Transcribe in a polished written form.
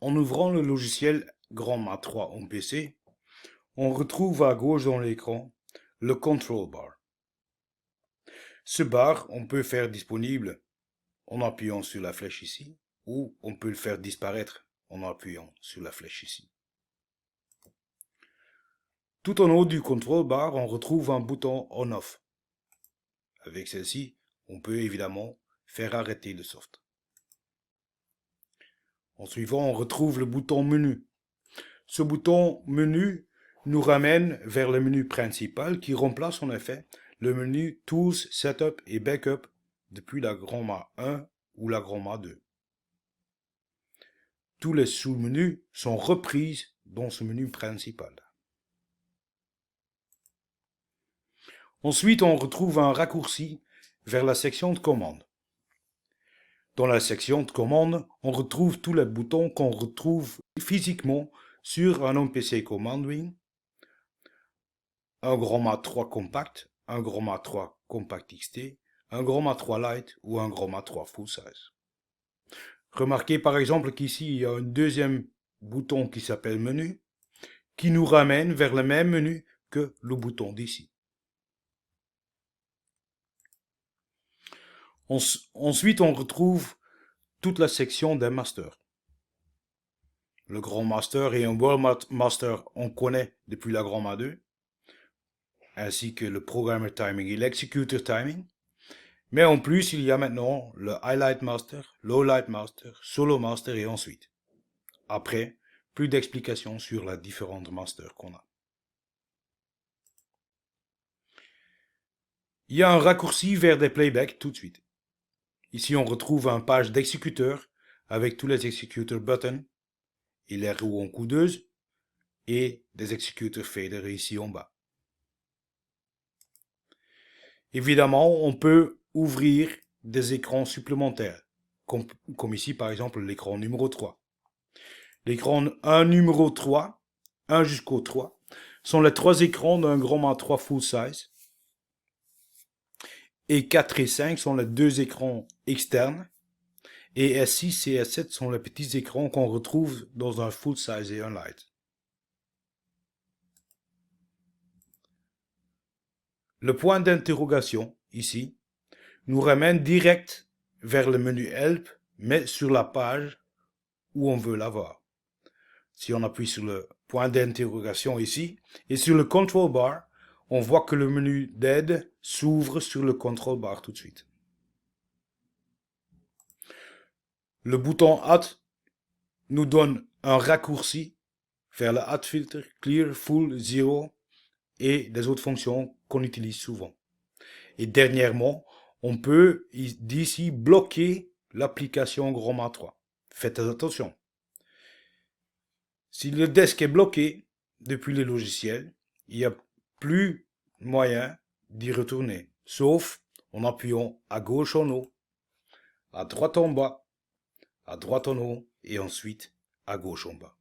En ouvrant le logiciel Grandma 3 en PC, on retrouve à gauche dans l'écran le Control Bar. Ce bar, on peut faire disponible en appuyant sur la flèche ici, ou on peut le faire disparaître en appuyant sur la flèche ici. Tout en haut du Control Bar, on retrouve un bouton On-Off. Avec celle-ci, on peut évidemment faire arrêter le soft. En suivant, on retrouve le bouton Menu. Ce bouton Menu nous ramène vers le menu principal qui remplace en effet le menu Tools, Setup et Backup depuis la Grandma 1 ou la Grandma 2. Tous les sous-menus sont repris dans ce menu principal. Ensuite, on retrouve un raccourci vers la section de commande. Dans la section de commande, on retrouve tous les boutons qu'on retrouve physiquement sur un PC Command Win, un Grandma 3 Compact, un Grandma 3 Compact XT, un Grandma 3 Lite ou un Grandma 3 Full Size. Remarquez par exemple qu'ici il y a un deuxième bouton qui s'appelle Menu, qui nous ramène vers le même menu que le bouton d'ici. Ensuite, on retrouve toute la section des masters. Le Grand Master et un World Master, on connaît depuis la Grandma 2, ainsi que le Programmer Timing et l'Executor Timing. Mais en plus, il y a maintenant le Highlight Master, Lowlight Master, Solo Master et ensuite. Après, plus d'explications sur les différentes masters qu'on a. Il y a un raccourci vers des playbacks tout de suite. Ici, on retrouve une page d'exécuteur avec tous les executor buttons et les roues en coudeuse et des executor faders ici en bas. Évidemment, on peut ouvrir des écrans supplémentaires, comme ici par exemple l'écran numéro 3. L'écran 1 numéro 3, 1 jusqu'au 3, sont les 3 écrans d'un Grandma 3 full size. Et 4 et 5 sont les 2 écrans externes. Et S6 et S7 sont les petits écrans qu'on retrouve dans un full size et un light. Le point d'interrogation, ici, nous ramène direct vers le menu Help, mais sur la page où on veut l'avoir. Si on appuie sur le point d'interrogation ici, et sur le Control Bar, on voit que le menu d'aide s'ouvre sur le Control Bar tout de suite. Le bouton Add nous donne un raccourci vers le Add Filter, Clear, Full, Zero et des autres fonctions qu'on utilise souvent. Et dernièrement, on peut d'ici bloquer l'application Grandma 3. Faites attention. Si le desk est bloqué depuis le logiciel, il n'y a plus moyen d'y retourner, sauf en appuyant à gauche en haut, à droite en bas, à droite en haut et ensuite à gauche en bas.